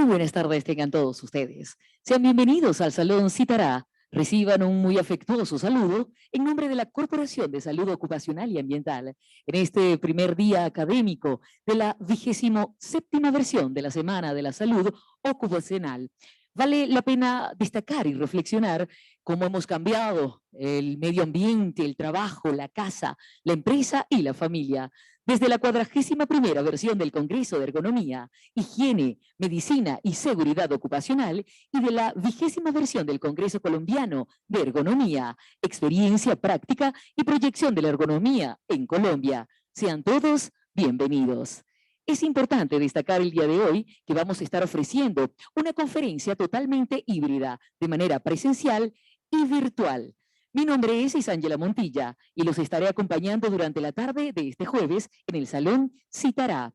Muy buenas tardes tengan todos ustedes. Sean bienvenidos al Salón Citará. Reciban un muy afectuoso saludo en nombre de la Corporación de Salud Ocupacional y Ambiental en este primer día académico de la 27ª versión de la Semana de la Salud Ocupacional. Vale la pena destacar y reflexionar cómo hemos cambiado el medio ambiente, el trabajo, la casa, la empresa y la familia. Desde la 41ª versión del Congreso de Ergonomía, Higiene, Medicina y Seguridad Ocupacional y de la 20ª versión del Congreso Colombiano de Ergonomía, Experiencia Práctica y Proyección de la Ergonomía en Colombia. Sean todos bienvenidos. Es importante destacar el día de hoy que vamos a estar ofreciendo una conferencia totalmente híbrida, de manera presencial y virtual. Mi nombre es Isángela Montilla y los estaré acompañando durante la tarde de este jueves en el Salón Citará.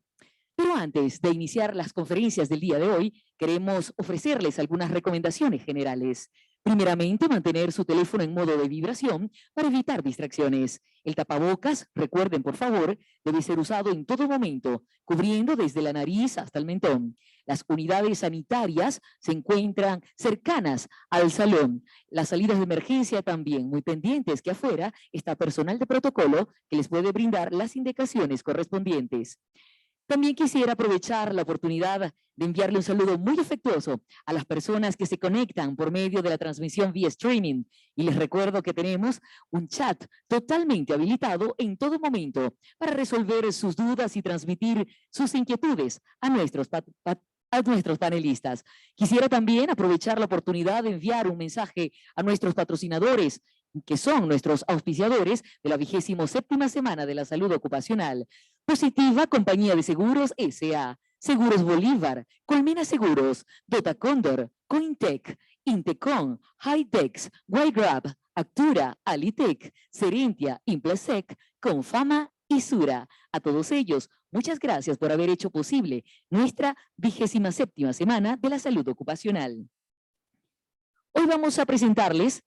Pero antes de iniciar las conferencias del día de hoy, queremos ofrecerles algunas recomendaciones generales. Primeramente, mantener su teléfono en modo de vibración para evitar distracciones. El tapabocas, recuerden por favor, debe ser usado en todo momento, cubriendo desde la nariz hasta el mentón. Las unidades sanitarias se encuentran cercanas al salón. Las salidas de emergencia también, muy pendientes que afuera está personal de protocolo que les puede brindar las indicaciones correspondientes. También quisiera aprovechar la oportunidad de enviarle un saludo muy afectuoso a las personas que se conectan por medio de la transmisión vía streaming. Y les recuerdo que tenemos un chat totalmente habilitado en todo momento para resolver sus dudas y transmitir sus inquietudes a nuestros panelistas. Quisiera también aprovechar la oportunidad de enviar un mensaje a nuestros patrocinadores, que son nuestros auspiciadores de la 27ª Semana de la Salud Ocupacional. Positiva Compañía de Seguros S.A., Seguros Bolívar, Colmena Seguros, Dota Cóndor, Cointec, Intecon, Hightex, Whitegrab, Actura, Alitec, Serentia, Implasec, Confama y Sura. A todos ellos, muchas gracias por haber hecho posible nuestra 27ª Semana de la Salud Ocupacional. Hoy vamos a presentarles,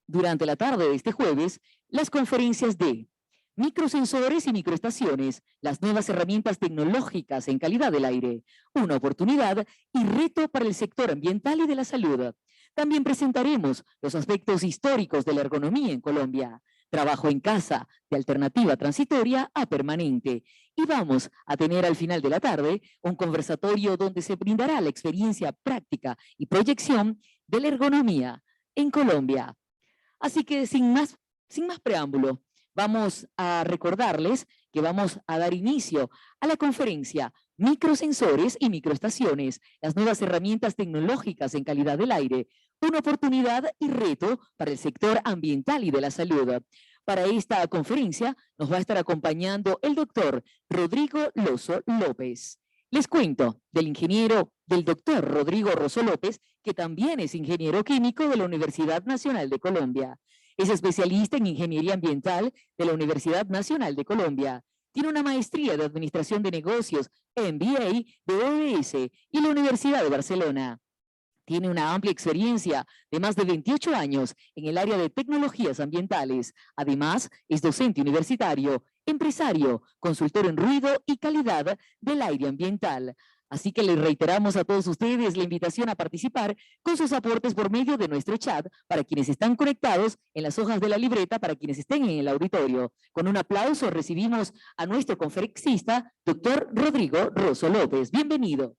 durante la tarde de este jueves, las conferencias de microsensores y microestaciones, las nuevas herramientas tecnológicas en calidad del aire, una oportunidad y reto para el sector ambiental y de la salud. También presentaremos los aspectos históricos de la ergonomía en Colombia, trabajo en casa, de alternativa transitoria a permanente. Y vamos a tener al final de la tarde un conversatorio donde se brindará la experiencia práctica y proyección de la ergonomía en Colombia. Así que sin más preámbulo, vamos a recordarles que vamos a dar inicio a la conferencia Microsensores y Microestaciones, las nuevas herramientas tecnológicas en calidad del aire, una oportunidad y reto para el sector ambiental y de la salud. Para esta conferencia nos va a estar acompañando el doctor Rodrigo Rosso López. Les cuento del doctor Rodrigo Rosso López, que también es ingeniero químico de la Universidad Nacional de Colombia. Es especialista en Ingeniería Ambiental de la Universidad Nacional de Colombia. Tiene una maestría de Administración de Negocios, MBA de OES y la Universidad de Barcelona. Tiene una amplia experiencia de más de 28 años en el área de tecnologías ambientales. Además, es docente universitario, empresario, consultor en ruido y calidad del aire ambiental. Así que les reiteramos a todos ustedes la invitación a participar con sus aportes por medio de nuestro chat para quienes están conectados en las hojas de la libreta, para quienes estén en el auditorio. Con un aplauso recibimos a nuestro conferencista, doctor Rodrigo Rosso López. Bienvenido.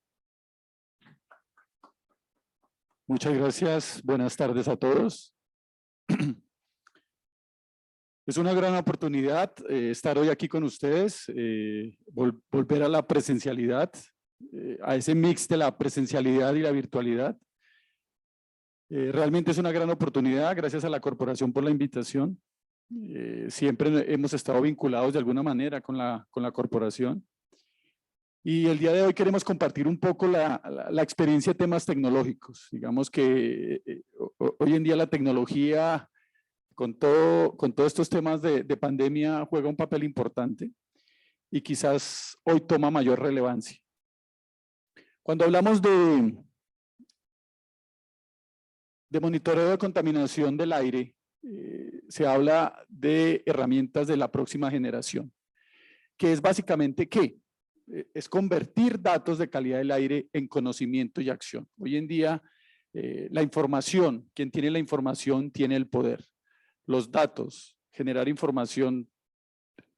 Muchas gracias. Buenas tardes a todos. Es una gran oportunidad estar hoy aquí con ustedes, volver a la presencialidad, a ese mix de la presencialidad y la virtualidad. Realmente es una gran oportunidad, gracias a la corporación por la invitación. Siempre hemos estado vinculados de alguna manera con la corporación. Y el día de hoy queremos compartir un poco la experiencia de temas tecnológicos. Digamos que hoy en día la tecnología, con todos estos temas de pandemia, juega un papel importante y quizás hoy toma mayor relevancia. Cuando hablamos de monitoreo de contaminación del aire, se habla de herramientas de la próxima generación, que es básicamente ¿qué? es convertir datos de calidad del aire en conocimiento y acción. Hoy en día, la información, quien tiene la información tiene el poder. Los datos, generar información,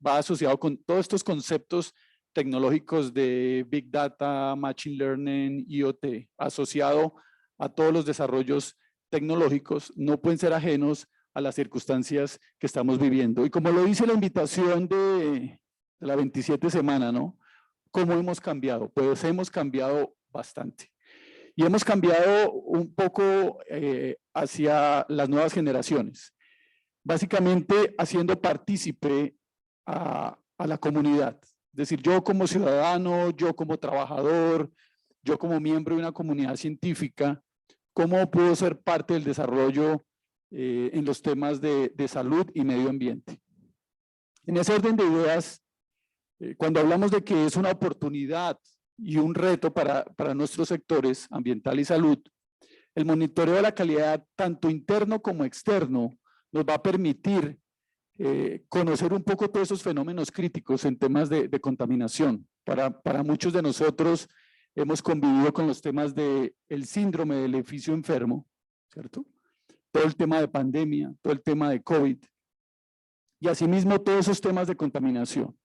va asociado con todos estos conceptos tecnológicos de Big Data, Machine Learning, IoT, asociado a todos los desarrollos tecnológicos, no pueden ser ajenos a las circunstancias que estamos viviendo. Y como lo dice la invitación de la 27 semana, ¿no? ¿Cómo hemos cambiado? Pues hemos cambiado bastante. Y hemos cambiado un poco hacia las nuevas generaciones. Básicamente haciendo partícipe a la comunidad. Es decir, yo como ciudadano, yo como trabajador, yo como miembro de una comunidad científica, ¿cómo puedo ser parte del desarrollo en los temas de salud y medio ambiente? En ese orden de ideas, cuando hablamos de que es una oportunidad y un reto para nuestros sectores ambiental y salud, el monitoreo de la calidad, tanto interno como externo, nos va a permitir conocer un poco todos esos fenómenos críticos en temas de contaminación. Para muchos de nosotros hemos convivido con los temas del síndrome del edificio enfermo, ¿cierto? Todo el tema de pandemia, todo el tema de COVID, y asimismo todos esos temas de contaminación.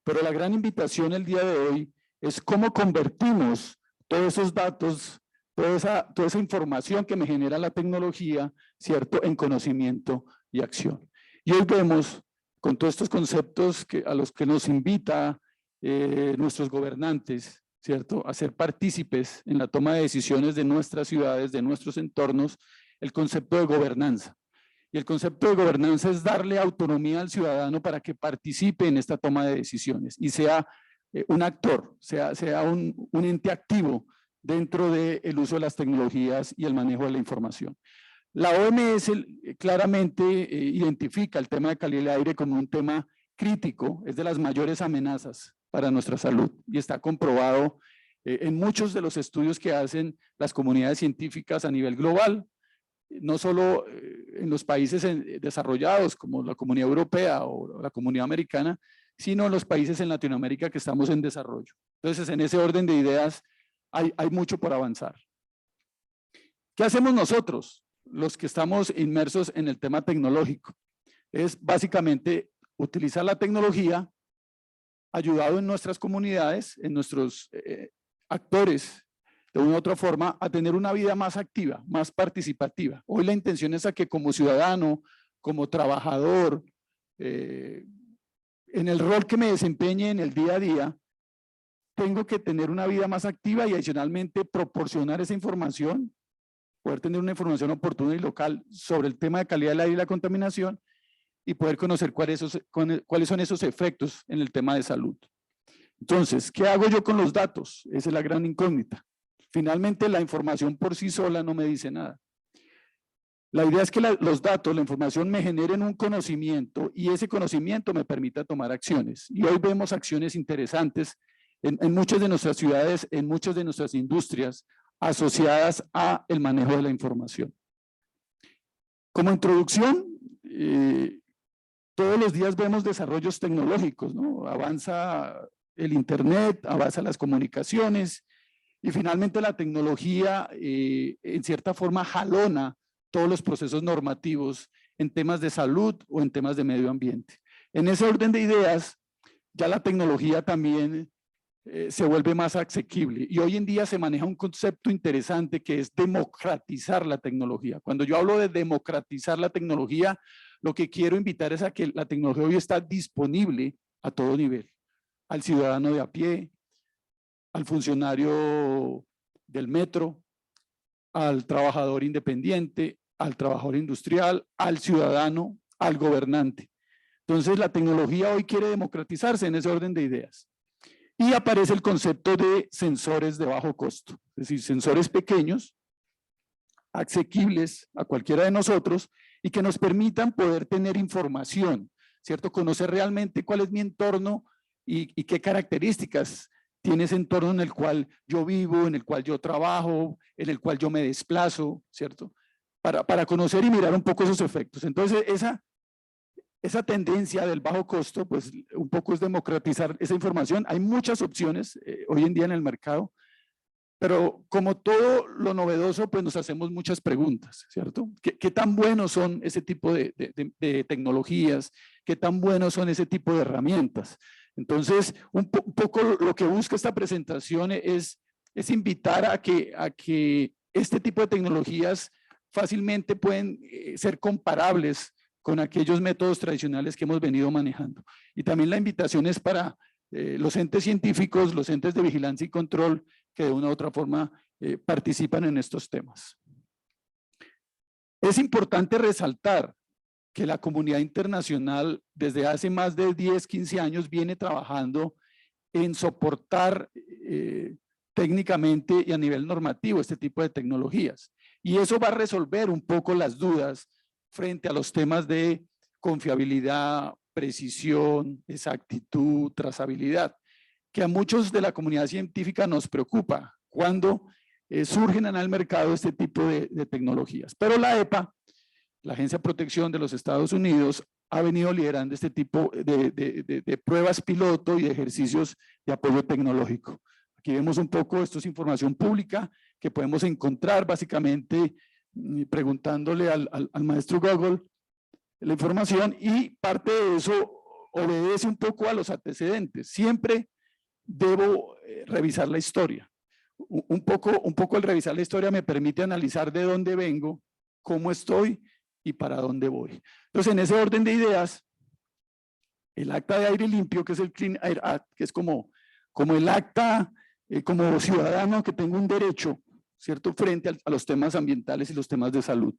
Pero la gran invitación el día de hoy es cómo convertimos todos esos datos, toda esa información que me genera la tecnología, ¿cierto?, en conocimiento y acción. Y hoy vemos con todos estos conceptos a los que nos invita nuestros gobernantes, ¿cierto?, a ser partícipes en la toma de decisiones de nuestras ciudades, de nuestros entornos, el concepto de gobernanza. Y el concepto de gobernanza es darle autonomía al ciudadano para que participe en esta toma de decisiones y sea un actor, sea un ente activo dentro del uso de las tecnologías y el manejo de la información. La OMS claramente identifica el tema de calidad del aire como un tema crítico, es de las mayores amenazas para nuestra salud y está comprobado en muchos de los estudios que hacen las comunidades científicas a nivel global, no solo en los países desarrollados como la Comunidad Europea o la Comunidad Americana, sino en los países en Latinoamérica que estamos en desarrollo. Entonces, en ese orden de ideas hay mucho por avanzar. ¿Qué hacemos nosotros, los que estamos inmersos en el tema tecnológico? Es básicamente utilizar la tecnología ayudado en nuestras comunidades, en nuestros actores, de una u otra forma, a tener una vida más activa, más participativa. Hoy la intención es a que como ciudadano, como trabajador, en el rol que me desempeñe en el día a día, tengo que tener una vida más activa y adicionalmente proporcionar esa información, poder tener una información oportuna y local sobre el tema de calidad del aire y la contaminación y poder conocer cuáles son esos efectos en el tema de salud. Entonces, ¿qué hago yo con los datos? Esa es la gran incógnita. Finalmente, la información por sí sola no me dice nada. La idea es que los datos, la información me generen un conocimiento y ese conocimiento me permita tomar acciones. Y hoy vemos acciones interesantes en muchas de nuestras ciudades, en muchas de nuestras industrias asociadas a el manejo de la información. Como introducción, todos los días vemos desarrollos tecnológicos, ¿no? Avanza el internet, avanza las comunicaciones y finalmente la tecnología en cierta forma jalona todos los procesos normativos en temas de salud o en temas de medio ambiente. En ese orden de ideas, ya la tecnología también se vuelve más asequible y hoy en día se maneja un concepto interesante que es democratizar la tecnología. Cuando yo hablo de democratizar la tecnología, lo que quiero invitar es a que la tecnología hoy está disponible a todo nivel, al ciudadano de a pie, al funcionario del metro, al trabajador independiente, al trabajador industrial, al ciudadano, al gobernante. Entonces la tecnología hoy quiere democratizarse en ese orden de ideas. Y aparece el concepto de sensores de bajo costo, es decir, sensores pequeños, asequibles a cualquiera de nosotros y que nos permitan poder tener información, ¿cierto? Conocer realmente cuál es mi entorno y qué características tiene ese entorno en el cual yo vivo, en el cual yo trabajo, en el cual yo me desplazo, ¿cierto? Para conocer y mirar un poco esos efectos. Entonces, esa tendencia del bajo costo, pues un poco es democratizar esa información. Hay muchas opciones hoy en día en el mercado, pero como todo lo novedoso, pues nos hacemos muchas preguntas, ¿cierto? ¿Qué tan buenos son ese tipo de tecnologías? ¿Qué tan buenos son ese tipo de herramientas? Entonces, un poco lo que busca esta presentación es invitar a que este tipo de tecnologías fácilmente pueden ser comparables con aquellos métodos tradicionales que hemos venido manejando. Y también la invitación es para los entes científicos, los entes de vigilancia y control, que de una u otra forma participan en estos temas. Es importante resaltar que la comunidad internacional desde hace más de 10, 15 años viene trabajando en soportar técnicamente y a nivel normativo este tipo de tecnologías. Y eso va a resolver un poco las dudas frente a los temas de confiabilidad, precisión, exactitud, trazabilidad, que a muchos de la comunidad científica nos preocupa cuando surgen en el mercado este tipo de tecnologías. Pero la EPA, la Agencia de Protección de los Estados Unidos, ha venido liderando este tipo de pruebas piloto y de ejercicios de apoyo tecnológico. Aquí vemos un poco, esto es información pública que podemos encontrar básicamente preguntándole al maestro Google la información, y parte de eso obedece un poco a los antecedentes. Siempre debo revisar la historia. Un poco el revisar la historia me permite analizar de dónde vengo, cómo estoy y para dónde voy. Entonces, en ese orden de ideas, el acta de aire limpio, que es el Clean Air Act, que es como el acta, como ciudadano que tengo un derecho, ¿cierto?, frente a los temas ambientales y los temas de salud.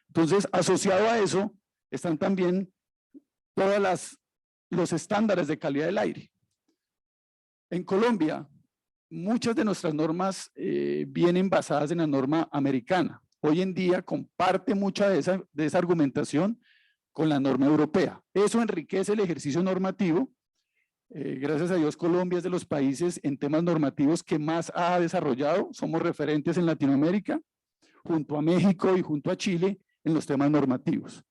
Entonces, asociado a eso, están también todos los estándares de calidad del aire. En Colombia, muchas de nuestras normas vienen basadas en la norma americana. Hoy en día comparte mucha de esa argumentación con la norma europea. Eso enriquece el ejercicio normativo. Gracias a Dios, Colombia es de los países en temas normativos que más ha desarrollado. Somos referentes en Latinoamérica, junto a México y junto a Chile, en los temas normativos.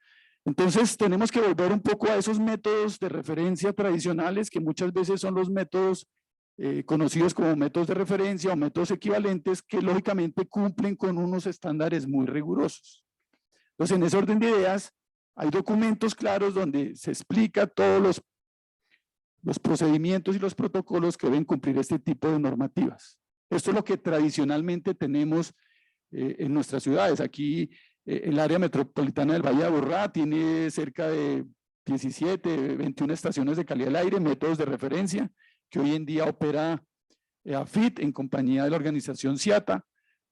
Entonces, tenemos que volver un poco a esos métodos de referencia tradicionales, que muchas veces son los métodos conocidos como métodos de referencia o métodos equivalentes, que lógicamente cumplen con unos estándares muy rigurosos. Entonces, en ese orden de ideas, hay documentos claros donde se explica todos los procedimientos y los protocolos que deben cumplir este tipo de normativas. Esto es lo que tradicionalmente tenemos en nuestras ciudades. Aquí el área metropolitana del Valle de Aburrá tiene cerca de 17, 21 estaciones de calidad del aire, métodos de referencia, que hoy en día opera AFIT en compañía de la organización CIATA,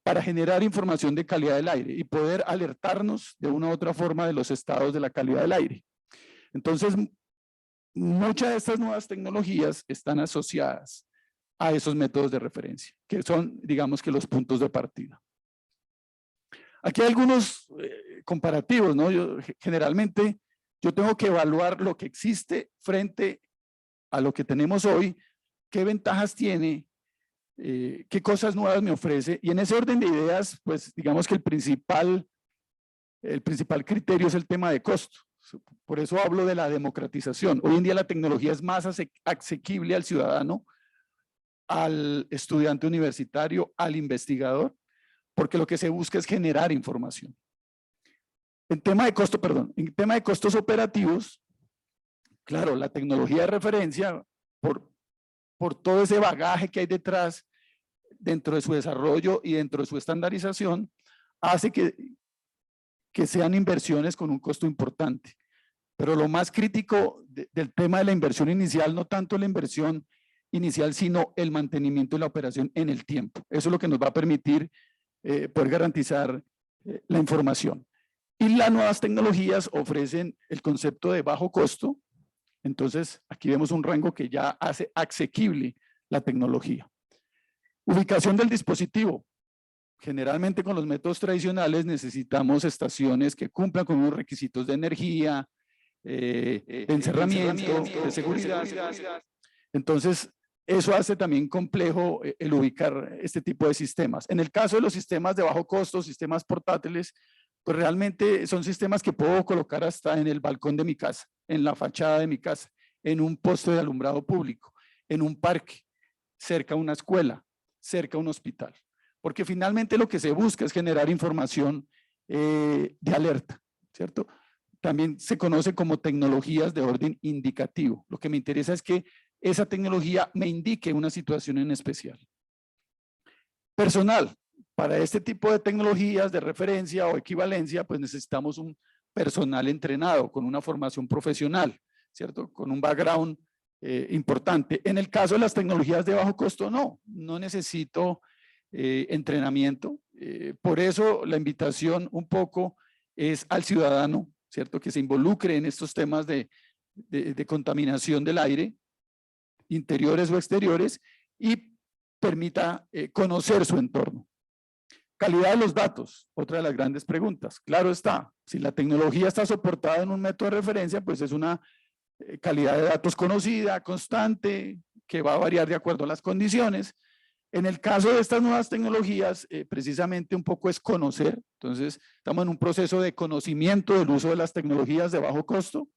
para generar información de calidad del aire y poder alertarnos de una u otra forma de los estados de la calidad del aire. Entonces, muchas de estas nuevas tecnologías están asociadas a esos métodos de referencia, que son, digamos, que los puntos de partida. Aquí hay algunos comparativos, ¿no? Generalmente yo tengo que evaluar lo que existe frente a lo que tenemos hoy, qué ventajas tiene, qué cosas nuevas me ofrece, y en ese orden de ideas, pues digamos que el principal criterio es el tema de costo. Por eso hablo de la democratización. Hoy en día la tecnología es más asequible al ciudadano, al estudiante universitario, al investigador, porque lo que se busca es generar información. En tema de costos operativos, claro, la tecnología de referencia, por todo ese bagaje que hay detrás, dentro de su desarrollo y dentro de su estandarización, hace que sean inversiones con un costo importante. Pero lo más crítico del tema de la inversión inicial, no tanto la inversión inicial, sino el mantenimiento de la operación en el tiempo. Eso es lo que nos va a permitir poder garantizar la información. Y las nuevas tecnologías ofrecen el concepto de bajo costo. Entonces, aquí vemos un rango que ya hace asequible la tecnología. Ubicación del dispositivo. Generalmente con los métodos tradicionales necesitamos estaciones que cumplan con unos requisitos de energía, de encerramiento, de seguridad. Entonces, eso hace también complejo el ubicar este tipo de sistemas. En el caso de los sistemas de bajo costo, sistemas portátiles, pues realmente son sistemas que puedo colocar hasta en el balcón de mi casa. en la fachada de mi casa, en un poste de alumbrado público, en un parque, cerca a una escuela, cerca a un hospital. Porque finalmente lo que se busca es generar información de alerta, ¿cierto? También se conoce como tecnologías de orden indicativo. Lo que me interesa es que esa tecnología me indique una situación en especial. Personal. Para este tipo de tecnologías de referencia o equivalencia, pues necesitamos un personal entrenado con una formación profesional, ¿cierto? Con un background importante. En el caso de las tecnologías de bajo costo, no necesito entrenamiento. Por eso la invitación un poco es al ciudadano, ¿cierto? Que se involucre en estos temas de contaminación del aire, interiores o exteriores, y permita conocer su entorno. Calidad de los datos, otra de las grandes preguntas. Claro está, si la tecnología está soportada en un método de referencia, pues es una calidad de datos conocida, constante, que va a variar de acuerdo a las condiciones. En el caso de estas nuevas tecnologías, precisamente un poco es conocer. Entonces, estamos en un proceso de conocimiento del uso de las tecnologías de bajo costo.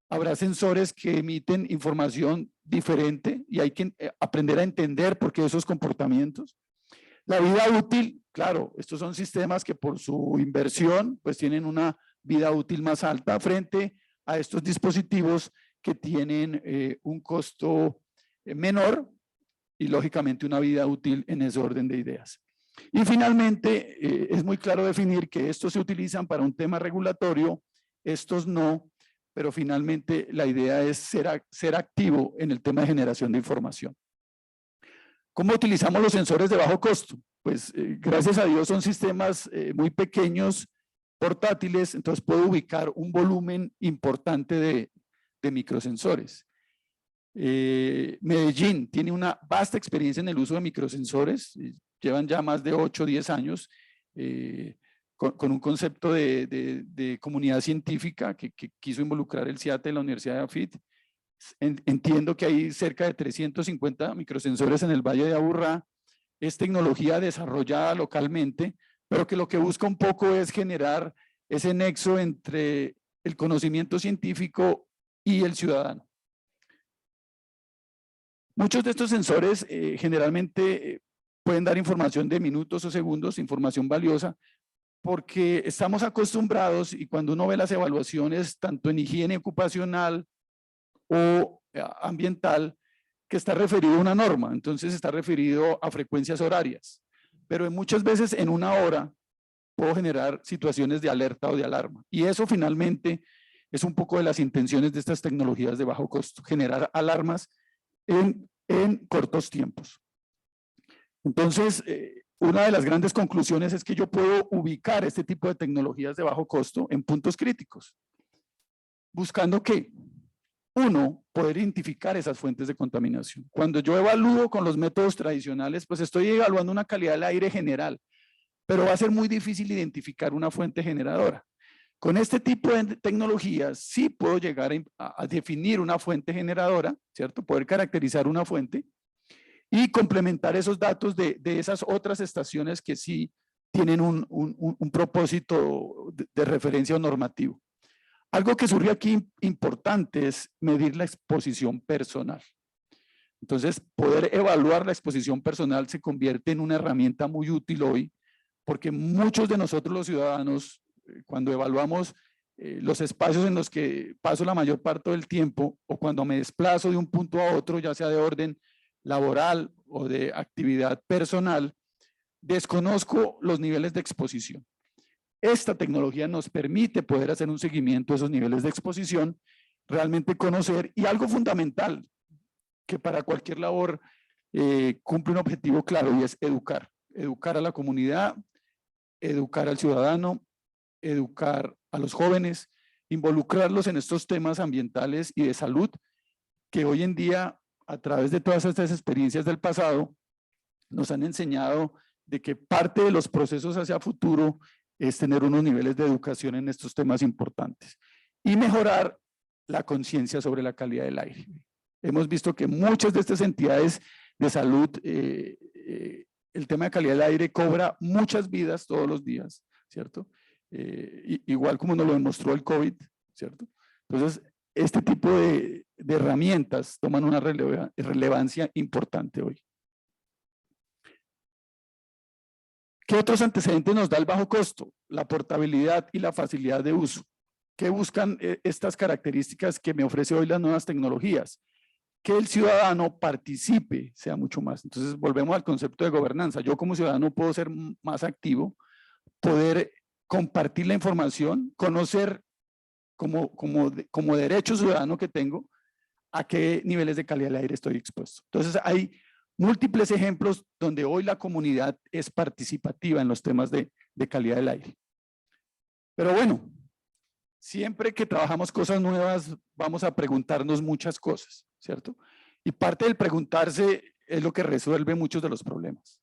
Habrá sensores que emiten información diferente y hay que aprender a entender por qué esos comportamientos. La vida útil, claro, estos son sistemas que por su inversión pues tienen una vida útil más alta frente a estos dispositivos que tienen un costo menor y lógicamente una vida útil en ese orden de ideas. Y finalmente es muy claro definir que estos se utilizan para un tema regulatorio, estos no, pero finalmente la idea es ser activo en el tema de generación de información. ¿Cómo utilizamos los sensores de bajo costo? Pues gracias a Dios son sistemas muy pequeños, portátiles, entonces puedo ubicar un volumen importante de microsensores. Medellín tiene una vasta experiencia en el uso de microsensores, llevan ya más de 8 o 10 años con un concepto de comunidad científica que quiso involucrar el CIATE de la Universidad de AFIT. Entiendo que hay cerca de 350 microsensores en el Valle de Aburrá. Es tecnología desarrollada localmente, pero que lo que busca un poco es generar ese nexo entre el conocimiento científico y el ciudadano. Muchos de estos sensores generalmente pueden dar información de minutos o segundos, información valiosa, porque estamos acostumbrados y cuando uno ve las evaluaciones, tanto en higiene ocupacional o ambiental, que está referido a una norma, entonces está referido a frecuencias horarias, pero muchas veces en una hora puedo generar situaciones de alerta o de alarma, y eso finalmente es un poco de las intenciones de estas tecnologías de bajo costo, generar alarmas en cortos tiempos. Entonces, una de las grandes conclusiones es que yo puedo ubicar este tipo de tecnologías de bajo costo en puntos críticos, buscando que uno, poder identificar esas fuentes de contaminación. Cuando yo evalúo con los métodos tradicionales, pues estoy evaluando una calidad del aire general, pero va a ser muy difícil identificar una fuente generadora. Con este tipo de tecnologías sí puedo llegar a definir una fuente generadora, ¿cierto? Poder caracterizar una fuente y complementar esos datos de esas otras estaciones que sí tienen un propósito de referencia o normativo. Algo que surge aquí importante es medir la exposición personal. Entonces, poder evaluar la exposición personal se convierte en una herramienta muy útil hoy, porque muchos de nosotros los ciudadanos, cuando evaluamos los espacios en los que paso la mayor parte del tiempo, o cuando me desplazo de un punto a otro, ya sea de orden laboral o de actividad personal, desconozco los niveles de exposición. Esta tecnología nos permite poder hacer un seguimiento de esos niveles de exposición, realmente conocer, y algo fundamental, que para cualquier labor cumple un objetivo claro, y es educar. Educar a la comunidad, educar al ciudadano, educar a los jóvenes, involucrarlos en estos temas ambientales y de salud, que hoy en día, a través de todas estas experiencias del pasado, nos han enseñado de que parte de los procesos hacia futuro es tener unos niveles de educación en estos temas importantes y mejorar la conciencia sobre la calidad del aire. Hemos visto que muchas de estas entidades de salud, el tema de calidad del aire cobra muchas vidas todos los días, ¿cierto? Igual como nos lo demostró el COVID, ¿cierto? Entonces, este tipo de herramientas toman una relevancia importante hoy. ¿Qué otros antecedentes nos da el bajo costo? La portabilidad y la facilidad de uso. ¿Qué buscan estas características que me ofrece hoy las nuevas tecnologías? Que el ciudadano participe, sea mucho más. Entonces volvemos al concepto de gobernanza. Yo como ciudadano puedo ser más activo, poder compartir la información, conocer como derecho ciudadano que tengo a qué niveles de calidad del aire estoy expuesto. Entonces hay múltiples ejemplos donde hoy la comunidad es participativa en los temas de calidad del aire. Pero bueno, siempre que trabajamos cosas nuevas vamos a preguntarnos muchas cosas, ¿cierto? Y parte del preguntarse es lo que resuelve muchos de los problemas.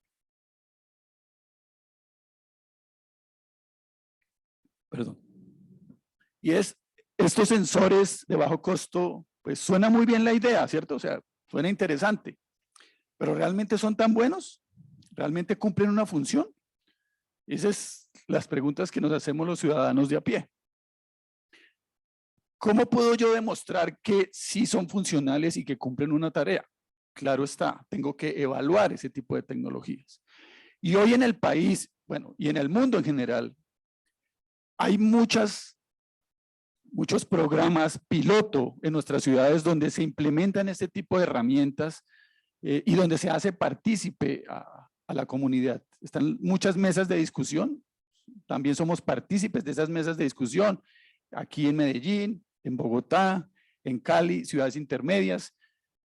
Perdón. Y es estos sensores de bajo costo, pues suena muy bien la idea, ¿cierto? O sea, suena interesante, pero ¿realmente son tan buenos? ¿Realmente cumplen una función? Esas son las preguntas que nos hacemos los ciudadanos de a pie. ¿Cómo puedo yo demostrar que sí son funcionales y que cumplen una tarea? Claro está, tengo que evaluar ese tipo de tecnologías. Y hoy en el país, bueno, y en el mundo en general, hay muchos programas piloto en nuestras ciudades donde se implementan este tipo de herramientas y donde se hace partícipe a la comunidad. Están muchas mesas de discusión, también somos partícipes de esas mesas de discusión, aquí en Medellín, en Bogotá, en Cali, ciudades intermedias.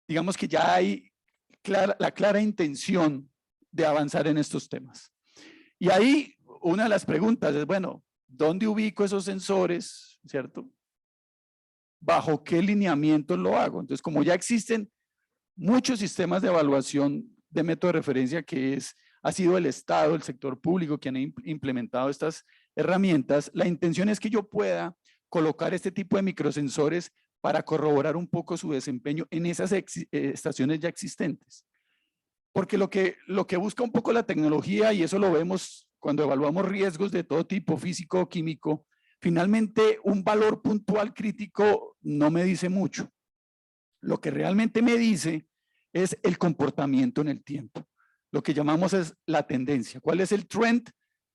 Digamos que ya hay la clara intención de avanzar en estos temas. Y ahí una de las preguntas es, bueno, ¿dónde ubico esos sensores, cierto? ¿Bajo qué lineamientos lo hago? Entonces, como ya existen muchos sistemas de evaluación de método de referencia ha sido el Estado, el sector público que han implementado estas herramientas, la intención es que yo pueda colocar este tipo de microsensores para corroborar un poco su desempeño en esas estaciones ya existentes. Porque lo que busca un poco la tecnología, y eso lo vemos cuando evaluamos riesgos de todo tipo, físico o químico, finalmente un valor puntual crítico no me dice mucho. Lo que realmente me dice es el comportamiento en el tiempo. Lo que llamamos es la tendencia. ¿Cuál es el trend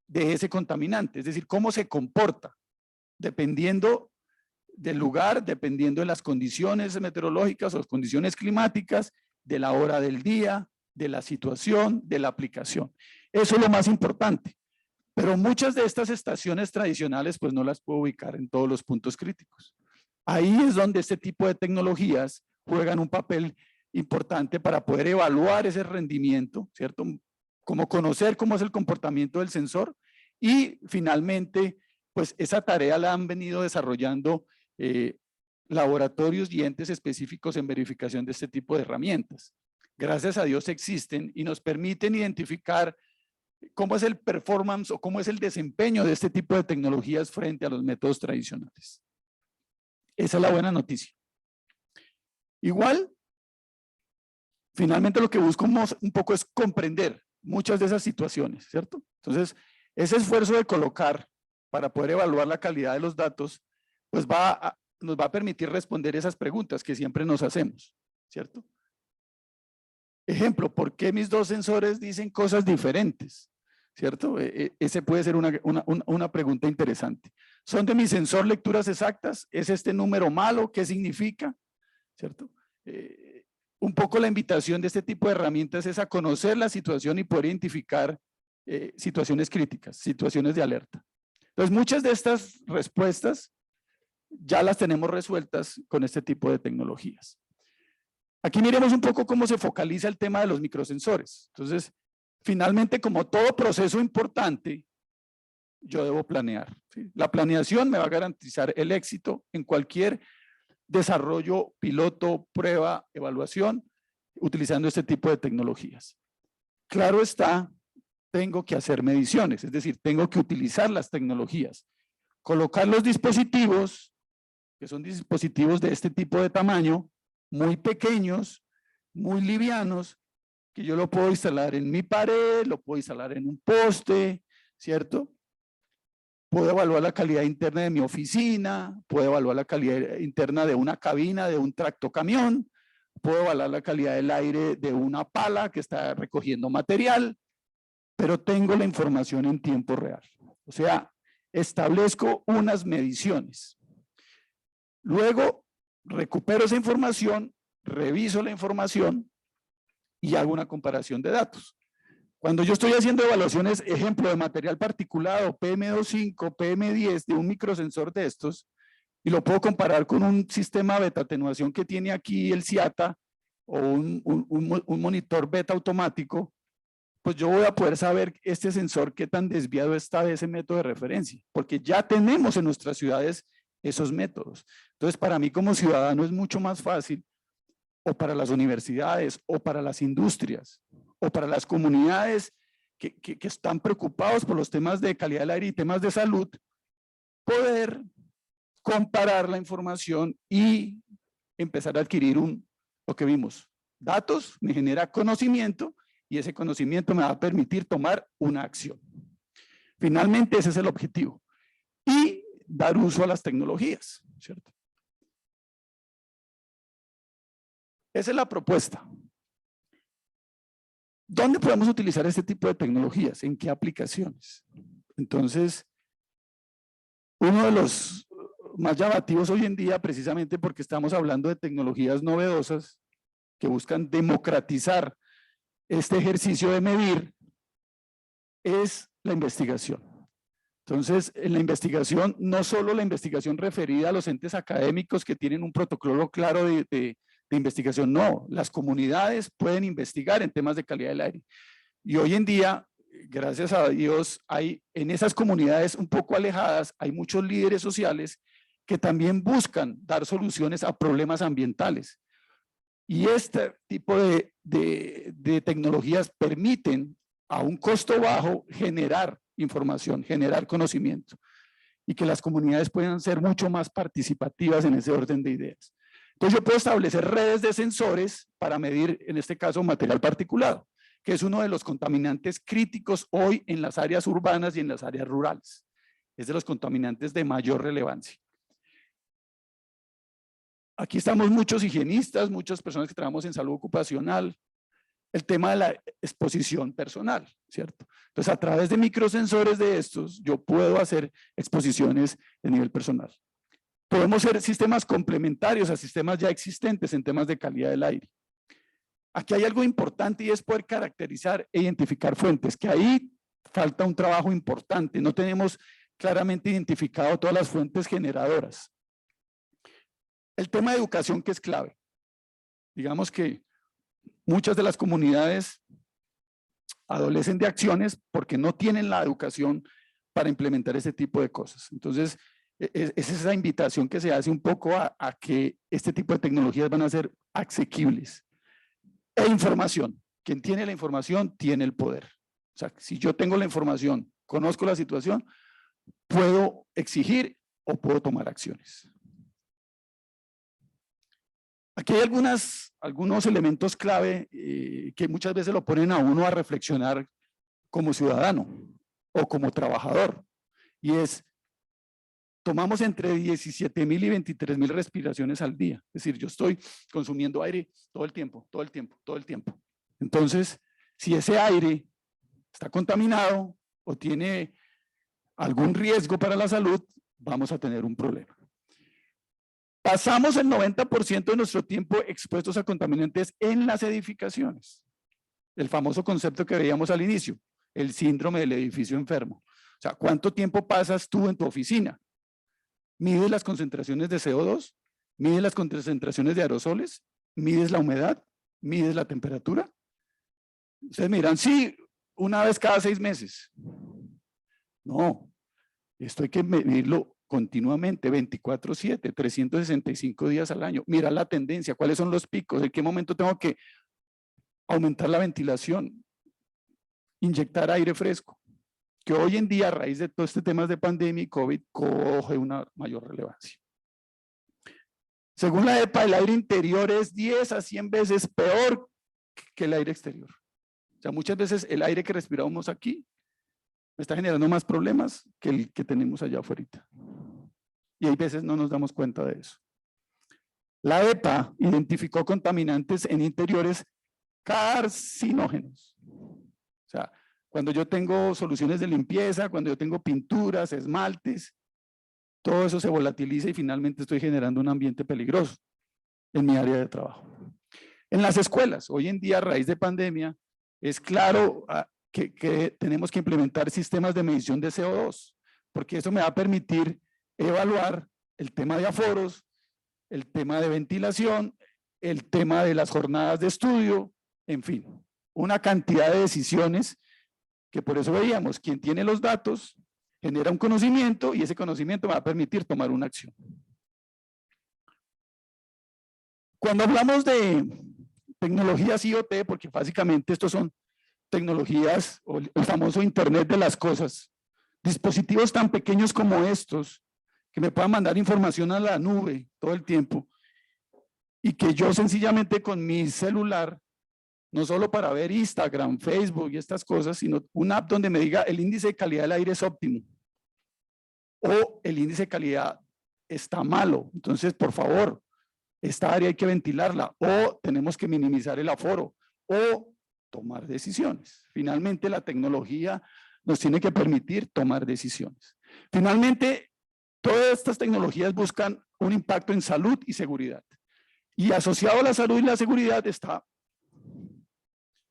de ese contaminante? Es decir, cómo se comporta, dependiendo del lugar, dependiendo de las condiciones meteorológicas o condiciones climáticas, de la hora del día, de la situación, de la aplicación. Eso es lo más importante. Pero muchas de estas estaciones tradicionales pues no las puedo ubicar en todos los puntos críticos. Ahí es donde este tipo de tecnologías juegan un papel importante para poder evaluar ese rendimiento, ¿cierto? Como conocer cómo es el comportamiento del sensor y finalmente, pues esa tarea la han venido desarrollando laboratorios y entes específicos en verificación de este tipo de herramientas. Gracias a Dios existen y nos permiten identificar cómo es el performance o cómo es el desempeño de este tipo de tecnologías frente a los métodos tradicionales. Esa es la buena noticia. Igual, finalmente lo que buscamos un poco es comprender muchas de esas situaciones, ¿cierto? Entonces, ese esfuerzo de colocar para poder evaluar la calidad de los datos, pues nos va a permitir responder esas preguntas que siempre nos hacemos, ¿cierto? Ejemplo, ¿por qué mis dos sensores dicen cosas diferentes? ¿Cierto? Ese puede ser una pregunta interesante. ¿Son de mi sensor lecturas exactas? ¿Es este número malo? ¿Qué significa? ¿Cierto? Un poco la invitación de este tipo de herramientas es a conocer la situación y poder identificar situaciones críticas, situaciones de alerta. Entonces, muchas de estas respuestas ya las tenemos resueltas con este tipo de tecnologías. Aquí miremos un poco cómo se focaliza el tema de los microsensores. Entonces, finalmente, como todo proceso importante, yo debo planear, ¿sí? La planeación me va a garantizar el éxito en cualquier desarrollo, piloto, prueba, evaluación, utilizando este tipo de tecnologías. Claro está, tengo que hacer mediciones, es decir, tengo que utilizar las tecnologías, colocar los dispositivos, que son dispositivos de este tipo de tamaño, muy pequeños, muy livianos, que yo lo puedo instalar en mi pared, lo puedo instalar en un poste, ¿cierto? puedo evaluar la calidad interna de mi oficina, puedo evaluar la calidad interna de una cabina, de un tractocamión, puedo evaluar la calidad del aire de una pala que está recogiendo material, pero tengo la información en tiempo real. O sea, establezco unas mediciones. Luego, recupero esa información, reviso la información y hago una comparación de datos. Cuando yo estoy haciendo evaluaciones, ejemplo de material particulado, PM2.5, PM10 de un microsensor de estos, y lo puedo comparar con un sistema beta atenuación que tiene aquí el CIATA o un monitor beta automático, pues yo voy a poder saber este sensor qué tan desviado está de ese método de referencia, porque ya tenemos en nuestras ciudades esos métodos. Entonces, para mí como ciudadano es mucho más fácil, o para las universidades, o para las industrias, o para las comunidades que están preocupados por los temas de calidad del aire y temas de salud, poder comparar la información y empezar a adquirir lo que vimos, datos, me genera conocimiento y ese conocimiento me va a permitir tomar una acción. Finalmente ese es el objetivo y dar uso a las tecnologías, ¿cierto? Esa es la propuesta. ¿Dónde podemos utilizar este tipo de tecnologías? ¿En qué aplicaciones? Entonces, uno de los más llamativos hoy en día, precisamente porque estamos hablando de tecnologías novedosas que buscan democratizar este ejercicio de medir, es la investigación. Entonces, en la investigación, no solo la investigación referida a los entes académicos que tienen un protocolo claro de investigación, no, las comunidades pueden investigar en temas de calidad del aire. Y hoy en día, gracias a Dios, hay en esas comunidades un poco alejadas, hay muchos líderes sociales que también buscan dar soluciones a problemas ambientales. Y este tipo de tecnologías permiten a un costo bajo generar información, generar conocimiento y que las comunidades puedan ser mucho más participativas en ese orden de ideas. Entonces yo puedo establecer redes de sensores para medir, en este caso, material particulado, que es uno de los contaminantes críticos hoy en las áreas urbanas y en las áreas rurales. Es de los contaminantes de mayor relevancia. Aquí estamos muchos higienistas, muchas personas que trabajamos en salud ocupacional, el tema de la exposición personal, ¿cierto? Entonces, a través de microsensores de estos, yo puedo hacer exposiciones de nivel personal. Podemos hacer sistemas complementarios a sistemas ya existentes en temas de calidad del aire. Aquí hay algo importante y es poder caracterizar e identificar fuentes, que ahí falta un trabajo importante. No tenemos claramente identificado todas las fuentes generadoras. El tema de educación que es clave. Digamos que muchas de las comunidades adolecen de acciones porque no tienen la educación para implementar ese tipo de cosas. Entonces, es esa invitación que se hace un poco a que este tipo de tecnologías van a ser asequibles. E información. Quien tiene la información tiene el poder. O sea, si yo tengo la información, conozco la situación, puedo exigir o puedo tomar acciones. Aquí hay algunos elementos clave que muchas veces lo ponen a uno a reflexionar como ciudadano o como trabajador. Y es, tomamos entre 17.000 y 23.000 respiraciones al día. Es decir, yo estoy consumiendo aire todo el tiempo, todo el tiempo, todo el tiempo. Entonces, si ese aire está contaminado o tiene algún riesgo para la salud, vamos a tener un problema. Pasamos el 90% de nuestro tiempo expuestos a contaminantes en las edificaciones. El famoso concepto que veíamos al inicio, el síndrome del edificio enfermo. O sea, ¿cuánto tiempo pasas tú en tu oficina? ¿Mides las concentraciones de CO2? ¿Mides las concentraciones de aerosoles? ¿Mides la humedad? ¿Mides la temperatura? Ustedes me dirán, sí, una vez cada 6 meses. No, esto hay que medirlo continuamente, 24/7, 365 días al año. Mirar la tendencia, cuáles son los picos, en qué momento tengo que aumentar la ventilación, inyectar aire fresco, que hoy en día a raíz de todo este tema de pandemia y COVID coge una mayor relevancia. Según la EPA, el aire interior es 10 a 100 veces peor que el aire exterior. O sea, muchas veces el aire que respiramos aquí me está generando más problemas que el que tenemos allá afuera. Y hay veces no nos damos cuenta de eso. La EPA identificó contaminantes en interiores carcinógenos. O sea, cuando yo tengo soluciones de limpieza, cuando yo tengo pinturas, esmaltes, todo eso se volatiliza y finalmente estoy generando un ambiente peligroso en mi área de trabajo. En las escuelas, hoy en día a raíz de pandemia, es claro que tenemos que implementar sistemas de medición de CO2, porque eso me va a permitir evaluar el tema de aforos, el tema de ventilación, el tema de las jornadas de estudio, en fin, una cantidad de decisiones que por eso veíamos, quien tiene los datos genera un conocimiento y ese conocimiento va a permitir tomar una acción. Cuando hablamos de tecnologías IoT, porque básicamente estos son tecnologías o el famoso Internet de las cosas, dispositivos tan pequeños como estos, que me puedan mandar información a la nube todo el tiempo y que yo sencillamente con mi celular, no solo para ver Instagram, Facebook y estas cosas, sino una app donde me diga el índice de calidad del aire es óptimo o el índice de calidad está malo. Entonces, por favor, esta área hay que ventilarla o tenemos que minimizar el aforo o tomar decisiones. Finalmente, la tecnología nos tiene que permitir tomar decisiones. Finalmente, todas estas tecnologías buscan un impacto en salud y seguridad. Y asociado a la salud y la seguridad está,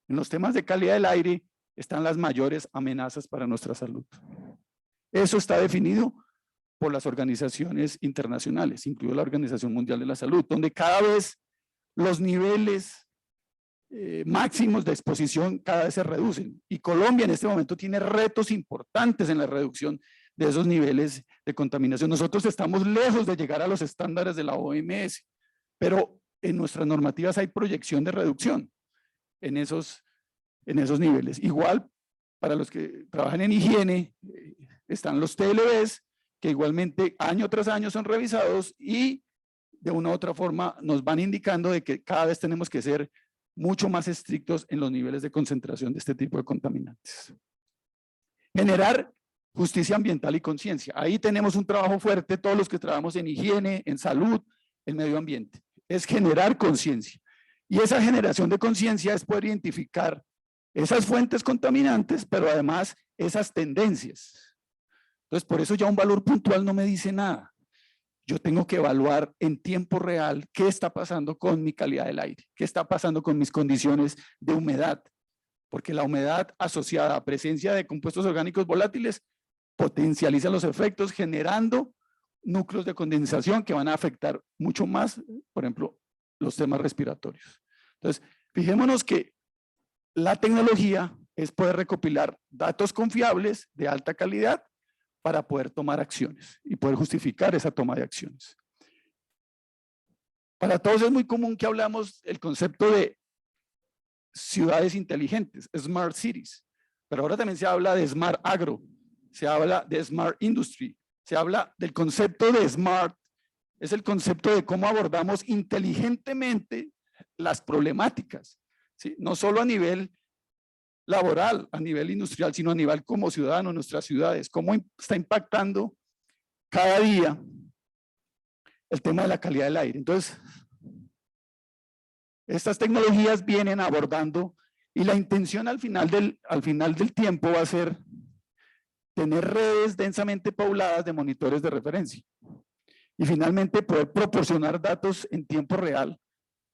en los temas de calidad del aire, están las mayores amenazas para nuestra salud. Eso está definido por las organizaciones internacionales, incluida la Organización Mundial de la Salud, donde cada vez los niveles máximos de exposición cada vez se reducen. Y Colombia en este momento tiene retos importantes en la reducción de esos niveles de contaminación. Nosotros estamos lejos de llegar a los estándares de la OMS, pero en nuestras normativas hay proyección de reducción en esos niveles. Igual, para los que trabajan en higiene, están los TLVs, que igualmente año tras año son revisados y de una u otra forma nos van indicando de que cada vez tenemos que ser mucho más estrictos en los niveles de concentración de este tipo de contaminantes. Generar justicia ambiental y conciencia. Ahí tenemos un trabajo fuerte, todos los que trabajamos en higiene, en salud, en medio ambiente. Es generar conciencia. Y esa generación de conciencia es poder identificar esas fuentes contaminantes, pero además esas tendencias. Entonces, por eso ya un valor puntual no me dice nada. Yo tengo que evaluar en tiempo real qué está pasando con mi calidad del aire, qué está pasando con mis condiciones de humedad, porque la humedad asociada a presencia de compuestos orgánicos volátiles potencializa los efectos generando núcleos de condensación que van a afectar mucho más, por ejemplo, los temas respiratorios. Entonces, fijémonos que la tecnología es poder recopilar datos confiables de alta calidad para poder tomar acciones y poder justificar esa toma de acciones. Para todos es muy común que hablamos el concepto de ciudades inteligentes, smart cities, pero ahora también se habla de smart agro, se habla de smart industry, se habla del concepto de smart, es el concepto de cómo abordamos inteligentemente las problemáticas, ¿sí? No solo a nivel laboral, a nivel industrial, sino a nivel como ciudadano en nuestras ciudades, cómo está impactando cada día el tema de la calidad del aire. Entonces, estas tecnologías vienen abordando y la intención al final del tiempo va a ser tener redes densamente pobladas de monitores de referencia y finalmente poder proporcionar datos en tiempo real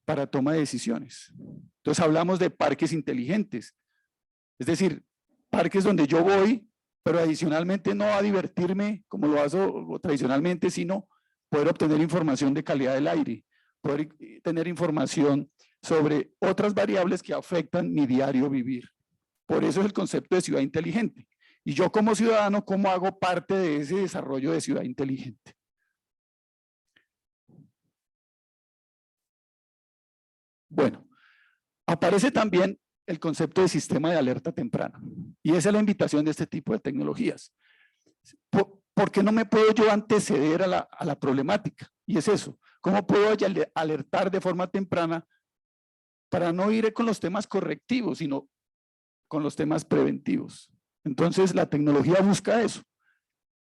para toma de decisiones. Entonces hablamos de parques inteligentes, es decir, parques donde yo voy, pero adicionalmente no a divertirme como lo hago tradicionalmente, sino poder obtener información de calidad del aire, poder tener información sobre otras variables que afectan mi diario vivir. Por eso es el concepto de ciudad inteligente. Y yo como ciudadano, ¿cómo hago parte de ese desarrollo de ciudad inteligente? Bueno, aparece también el concepto de sistema de alerta temprana. Y esa es la invitación de este tipo de tecnologías. ¿Por qué no me puedo yo anteceder a la problemática? Y es eso, ¿cómo puedo alertar de forma temprana para no ir con los temas correctivos, sino con los temas preventivos? Entonces, la tecnología busca eso.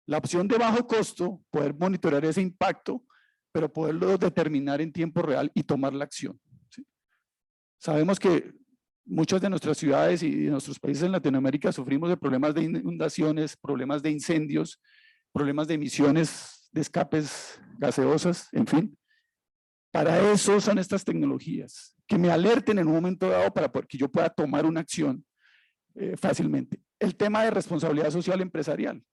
La opción de bajo costo, poder monitorear ese impacto, pero poderlo determinar en tiempo real y tomar la acción. ¿Sí? Sabemos que muchas de nuestras ciudades y de nuestros países en Latinoamérica sufrimos de problemas de inundaciones, problemas de incendios, problemas de emisiones de escapes gaseosas, en fin. Para eso son estas tecnologías, que me alerten en un momento dado para que yo pueda tomar una acción fácilmente. El tema de responsabilidad social empresarial.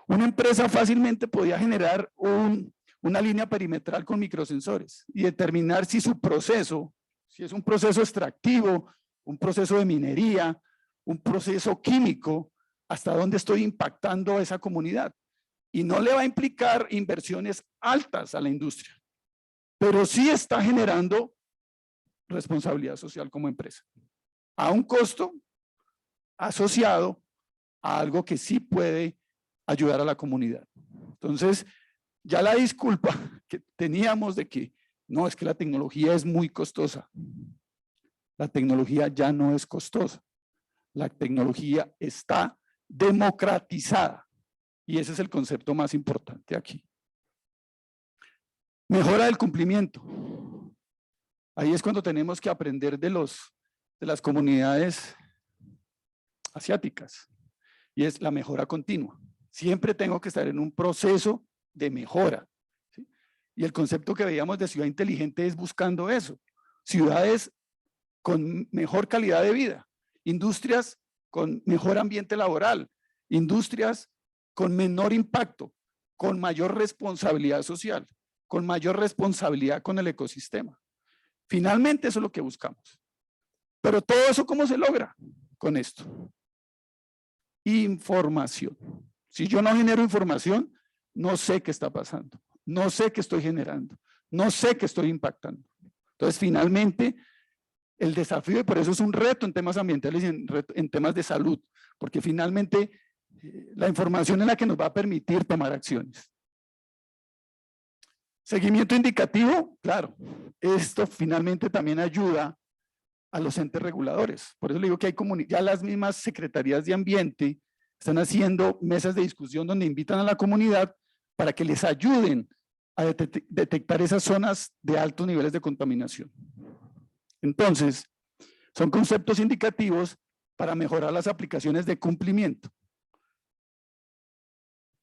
Una empresa fácilmente podía generar una línea perimetral con microsensores y determinar si su proceso, si es un proceso extractivo, un proceso de minería, un proceso químico, hasta dónde estoy impactando a esa comunidad. Y no le va a implicar inversiones altas a la industria, pero sí está generando responsabilidad social como empresa, a un costo asociado a algo que sí puede ayudar a la comunidad. Entonces, ya la disculpa que teníamos de que no, es que la tecnología es muy costosa. La tecnología ya no es costosa. La tecnología está democratizada. Y ese es el concepto más importante aquí. Mejora del cumplimiento. Ahí es cuando tenemos que aprender de las comunidades asiáticas. Y es la mejora continua. Siempre tengo que estar en un proceso de mejora. ¿Sí? Y el concepto que veíamos de ciudad inteligente es buscando eso. Ciudades con mejor calidad de vida, industrias con mejor ambiente laboral, industrias con menor impacto, con mayor responsabilidad social, con mayor responsabilidad con el ecosistema. Finalmente eso es lo que buscamos. Pero todo eso, ¿cómo se logra? Con esto. Información. Si yo no genero información, no sé qué está pasando, no sé qué estoy generando, no sé qué estoy impactando. Entonces, finalmente, el desafío, y por eso es un reto en temas ambientales y en temas de salud, porque finalmente la información es la que nos va a permitir tomar acciones. Seguimiento indicativo, claro, esto finalmente también ayuda a los entes reguladores. Por eso le digo que hay ya las mismas secretarías de ambiente están haciendo mesas de discusión donde invitan a la comunidad para que les ayuden a detectar esas zonas de altos niveles de contaminación. Entonces, son conceptos indicativos para mejorar las aplicaciones de cumplimiento.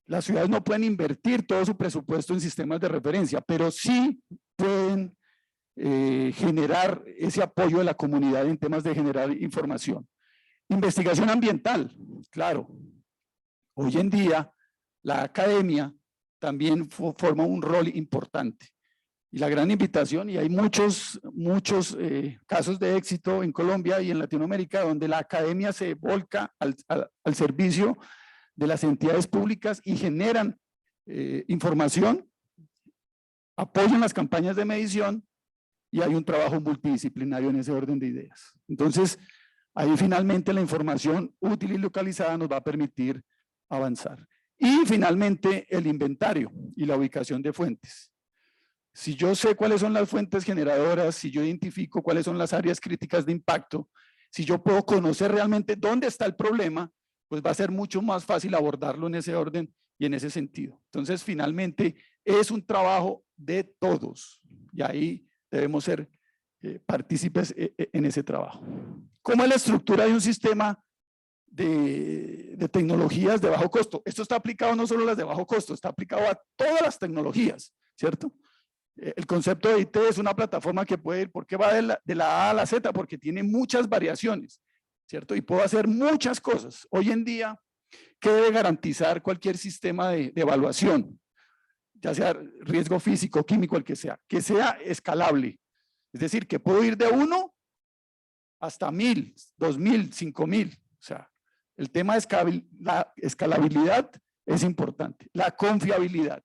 Las ciudades no pueden invertir todo su presupuesto en sistemas de referencia, pero sí pueden generar ese apoyo de la comunidad en temas de generar información. Investigación ambiental, claro. Hoy en día la academia también forma un rol importante. Y la gran invitación, y hay muchos casos de éxito en Colombia y en Latinoamérica, donde la academia se volca al servicio de las entidades públicas y generan información, apoyan las campañas de medición y hay un trabajo multidisciplinario en ese orden de ideas. Entonces, ahí finalmente la información útil y localizada nos va a permitir avanzar. Y finalmente el inventario y la ubicación de fuentes. Si yo sé cuáles son las fuentes generadoras, si yo identifico cuáles son las áreas críticas de impacto, si yo puedo conocer realmente dónde está el problema, pues va a ser mucho más fácil abordarlo en ese orden y en ese sentido. Entonces, finalmente, es un trabajo de todos y ahí debemos ser partícipes en ese trabajo. ¿Cómo es la estructura de un sistema de tecnologías de bajo costo? Esto está aplicado no solo a las de bajo costo, está aplicado a todas las tecnologías, ¿cierto? El concepto de IT es una plataforma que puede ir, ¿por qué va de la A a la Z? Porque tiene muchas variaciones, ¿cierto? Y puedo hacer muchas cosas. Hoy en día, ¿qué debe garantizar cualquier sistema de evaluación? Ya sea riesgo físico, químico, el que sea escalable. Es decir, que puedo ir de 1 hasta 1000, 2000, 5000. O sea, el tema de la escalabilidad es importante. La confiabilidad.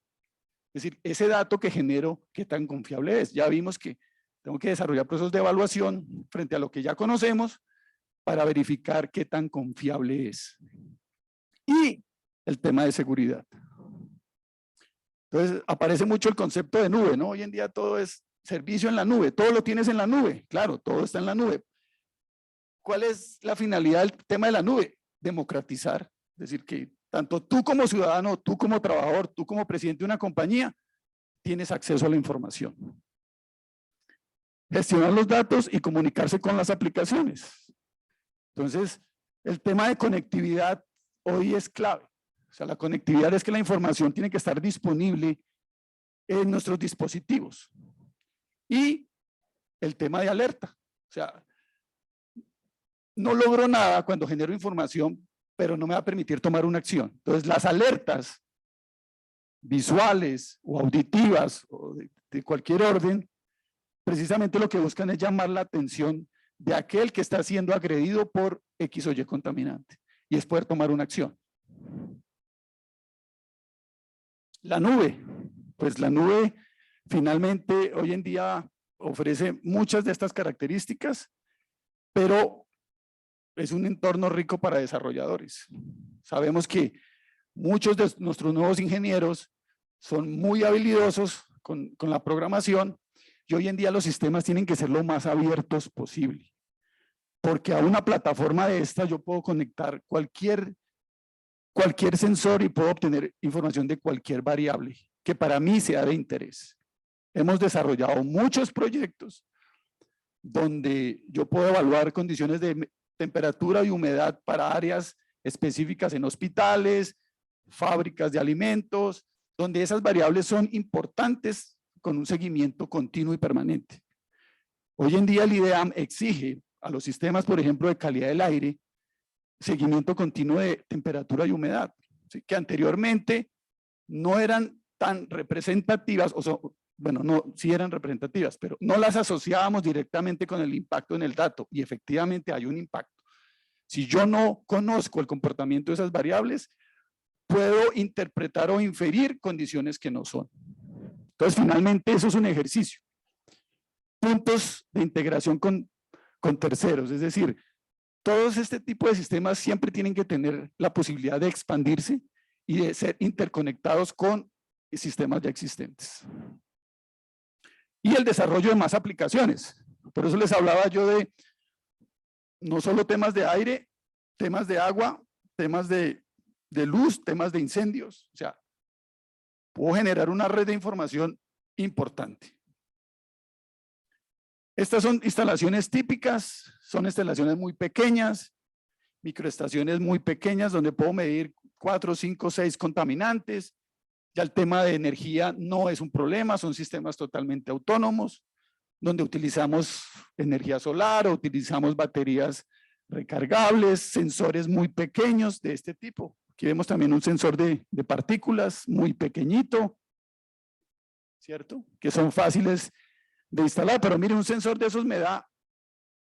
Es decir, ese dato que genero, ¿qué tan confiable es? Ya vimos que tengo que desarrollar procesos de evaluación frente a lo que ya conocemos para verificar qué tan confiable es. Y el tema de seguridad. Entonces, aparece mucho el concepto de nube, ¿no? Hoy en día todo es servicio en la nube, todo lo tienes en la nube, claro, todo está en la nube. ¿Cuál es la finalidad del tema de la nube? Democratizar Es decir, que tanto tú como ciudadano, tú como trabajador, tú como presidente de una compañía, tienes acceso a la información. Gestionar los datos y comunicarse con las aplicaciones. Entonces, el tema de conectividad hoy es clave. O sea, la conectividad es que la información tiene que estar disponible en nuestros dispositivos. Y el tema de alerta. O sea, no logro nada cuando genero información, pero no me va a permitir tomar una acción. Entonces, las alertas visuales o auditivas o de cualquier orden, precisamente lo que buscan es llamar la atención de aquel que está siendo agredido por X o Y contaminante y es poder tomar una acción. La nube, pues la nube finalmente hoy en día ofrece muchas de estas características, pero es un entorno rico para desarrolladores. Sabemos que muchos de nuestros nuevos ingenieros son muy habilidosos con la programación y hoy en día los sistemas tienen que ser lo más abiertos posible. Porque a una plataforma de esta yo puedo conectar cualquier sensor y puedo obtener información de cualquier variable que para mí sea de interés. Hemos desarrollado muchos proyectos donde yo puedo evaluar condiciones de temperatura y humedad para áreas específicas en hospitales, fábricas de alimentos, donde esas variables son importantes con un seguimiento continuo y permanente. Hoy en día el IDEAM exige a los sistemas, por ejemplo, de calidad del aire, seguimiento continuo de temperatura y humedad, ¿sí? Que anteriormente no eran tan representativas, o sea, bueno, no, sí eran representativas, pero no las asociábamos directamente con el impacto en el dato, y efectivamente hay un impacto. Si yo no conozco el comportamiento de esas variables, puedo interpretar o inferir condiciones que no son. Entonces, finalmente, eso es un ejercicio. Puntos de integración con terceros, es decir, todos este tipo de sistemas siempre tienen que tener la posibilidad de expandirse y de ser interconectados con sistemas ya existentes. Y el desarrollo de más aplicaciones. Por eso les hablaba yo de no solo temas de aire, temas de agua, temas de luz, temas de incendios. O sea, puedo generar una red de información importante. Estas son instalaciones típicas, son instalaciones muy pequeñas, microestaciones muy pequeñas donde puedo medir 4, 5, 6 contaminantes. Ya el tema de energía no es un problema, son sistemas totalmente autónomos, donde utilizamos energía solar o utilizamos baterías recargables, sensores muy pequeños de este tipo. Aquí vemos también un sensor de partículas muy pequeñito, ¿cierto? Que son fáciles de instalar, pero mire, un sensor de esos me da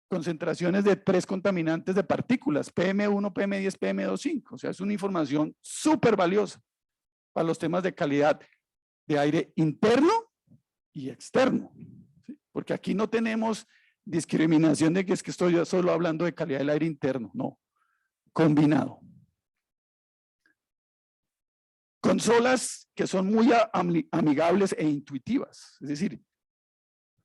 concentraciones de 3 contaminantes de partículas, PM1, PM10, PM2.5, o sea, es una información súper valiosa para los temas de calidad de aire interno y externo, ¿sí? Porque aquí no tenemos discriminación de que es que estoy solo hablando de calidad del aire interno, no, combinado. Consolas que son muy amigables e intuitivas, es decir,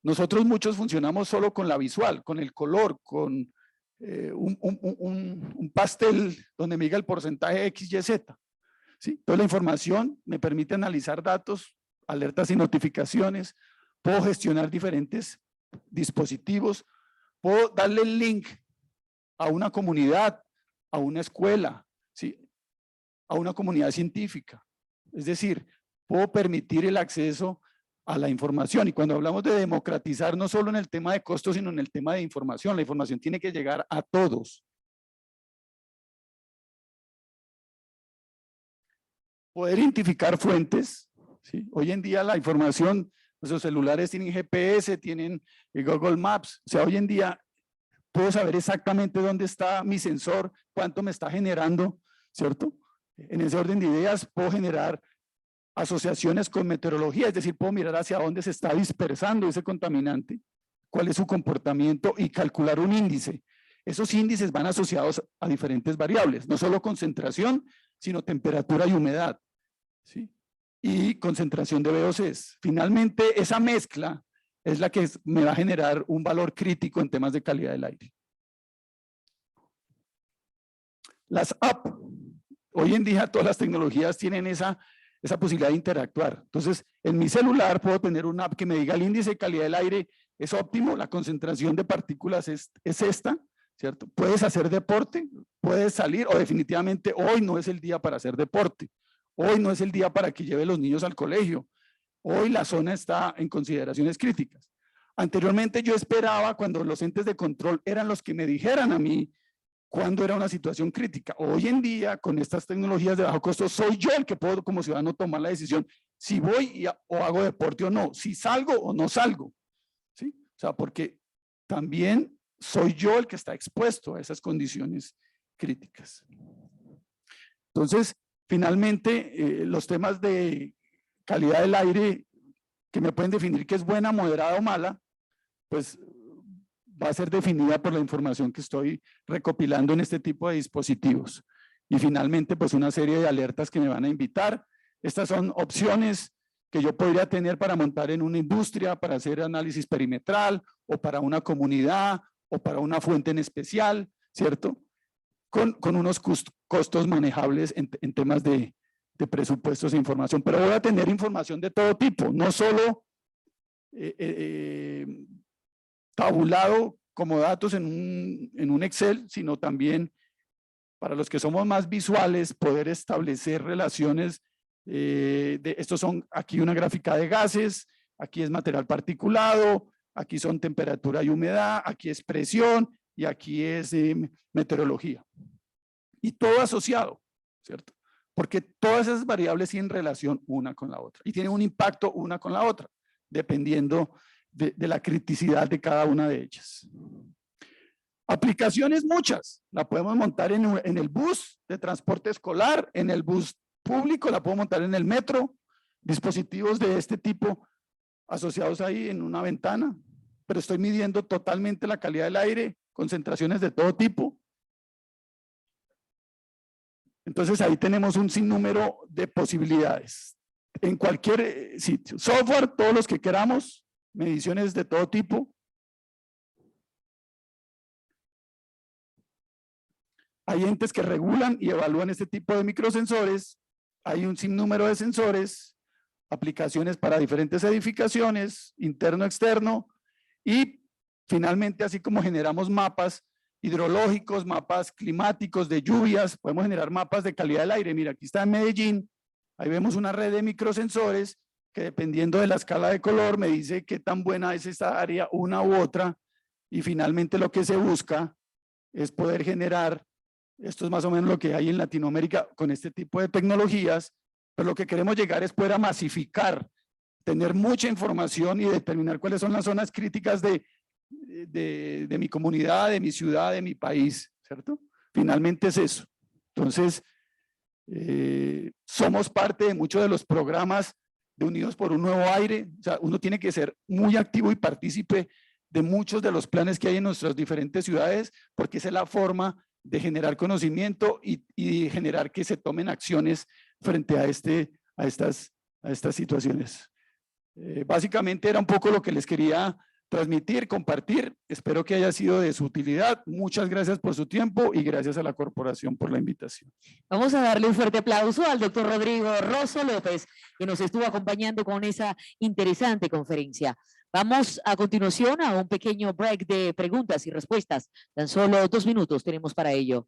nosotros muchos funcionamos solo con la visual, con el color, con un pastel donde me diga el porcentaje X, Y, Z. ¿Sí? Toda la información me permite analizar datos, alertas y notificaciones, puedo gestionar diferentes dispositivos, puedo darle el link a una comunidad, a una escuela, ¿sí? A una comunidad científica. Es decir, puedo permitir el acceso a la información. Y cuando hablamos de democratizar, no solo en el tema de costos, sino en el tema de información, la información tiene que llegar a todos. Poder identificar fuentes, ¿sí? Hoy en día la información, nuestros celulares tienen GPS, tienen Google Maps, o sea, hoy en día puedo saber exactamente dónde está mi sensor, cuánto me está generando, ¿cierto? En ese orden de ideas puedo generar asociaciones con meteorología, es decir, puedo mirar hacia dónde se está dispersando ese contaminante, cuál es su comportamiento y calcular un índice. Esos índices van asociados a diferentes variables, no solo concentración, sino temperatura y humedad, ¿sí? Y concentración de VOCs. Finalmente, esa mezcla es la que me va a generar un valor crítico en temas de calidad del aire. Las apps, Hoy en día todas las tecnologías tienen esa posibilidad de interactuar. Entonces, en mi celular puedo tener una app que me diga el índice de calidad del aire es óptimo, la concentración de partículas es esta, ¿cierto? Puedes hacer deporte, puedes salir, o definitivamente hoy no es el día para hacer deporte, hoy no es el día para que lleve los niños al colegio, hoy la zona está en consideraciones críticas. Anteriormente yo esperaba cuando los entes de control eran los que me dijeran a mí cuando era una situación crítica. Hoy en día, con estas tecnologías de bajo costo, soy yo el que puedo como ciudadano tomar la decisión si voy o hago deporte o no, si salgo o no salgo. ¿Sí? O sea, porque también soy yo el que está expuesto a esas condiciones críticas. Entonces, finalmente, los temas de calidad del aire que me pueden definir que es buena, moderada o mala, pues va a ser definida por la información que estoy recopilando en este tipo de dispositivos. Y finalmente, pues una serie de alertas que me van a invitar. Estas son opciones que yo podría tener para montar en una industria, para hacer análisis perimetral, o para una comunidad, o para una fuente en especial, ¿cierto? Con unos costos manejables en temas de presupuestos e información. Pero voy a tener información de todo tipo, no solo tabulado como datos en un Excel, sino también para los que somos más visuales, poder establecer relaciones. Estos son aquí una gráfica de gases, aquí es material particulado, aquí son temperatura y humedad, aquí es presión y aquí es meteorología. Y todo asociado, ¿cierto? Porque todas esas variables tienen relación una con la otra y tienen un impacto una con la otra, dependiendo de la criticidad de cada una de ellas. Aplicaciones muchas, la podemos montar en el bus de transporte escolar, en el bus público, la puedo montar en el metro, dispositivos de este tipo asociados ahí en una ventana, pero estoy midiendo totalmente la calidad del aire, concentraciones de todo tipo. Entonces ahí tenemos un sinnúmero de posibilidades. En cualquier sitio, software, todos los que queramos, mediciones de todo tipo. Hay entes que regulan y evalúan este tipo de microsensores. Hay un sinnúmero de sensores, aplicaciones para diferentes edificaciones, interno, externo, y finalmente, así como generamos mapas hidrológicos, mapas climáticos de lluvias, podemos generar mapas de calidad del aire. Mira, aquí está en Medellín, ahí vemos una red de microsensores que dependiendo de la escala de color me dice qué tan buena es esta área, una u otra, y finalmente lo que se busca es poder generar, esto es más o menos lo que hay en Latinoamérica con este tipo de tecnologías, pero lo que queremos llegar es poder a masificar, tener mucha información y determinar cuáles son las zonas críticas de mi comunidad, de mi ciudad, de mi país, ¿cierto? Finalmente es eso. Entonces, somos parte de muchos de los programas de Unidos por un Nuevo Aire. O sea, uno tiene que ser muy activo y partícipe de muchos de los planes que hay en nuestras diferentes ciudades, porque esa es la forma de generar conocimiento y generar que se tomen acciones frente a estas situaciones. Básicamente era un poco lo que les quería transmitir, compartir. Espero que haya sido de su utilidad. Muchas gracias por su tiempo y gracias a la corporación por la invitación. Vamos a darle un fuerte aplauso al doctor Rodrigo Rosso López, que nos estuvo acompañando con esa interesante conferencia. Vamos a continuación a un pequeño break de preguntas y respuestas. Tan solo 2 minutos tenemos para ello.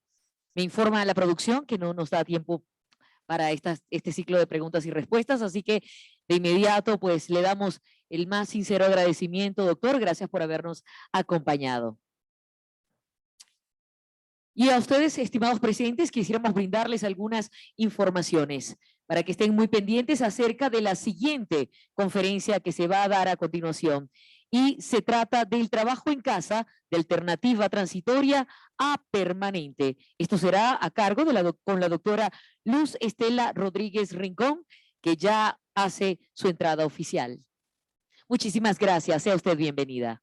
Me informa la producción que no nos da tiempo para este ciclo de preguntas y respuestas, así que de inmediato pues le damos el más sincero agradecimiento, doctor. Gracias por habernos acompañado. Y a ustedes, estimados presentes, quisiéramos brindarles algunas informaciones para que estén muy pendientes acerca de la siguiente conferencia que se va a dar a continuación. Y se trata del trabajo en casa de alternativa transitoria a permanente. Esto será a cargo con la doctora Luz Estela Rodríguez Rincón, que ya hace su entrada oficial. Muchísimas gracias. Sea usted bienvenida.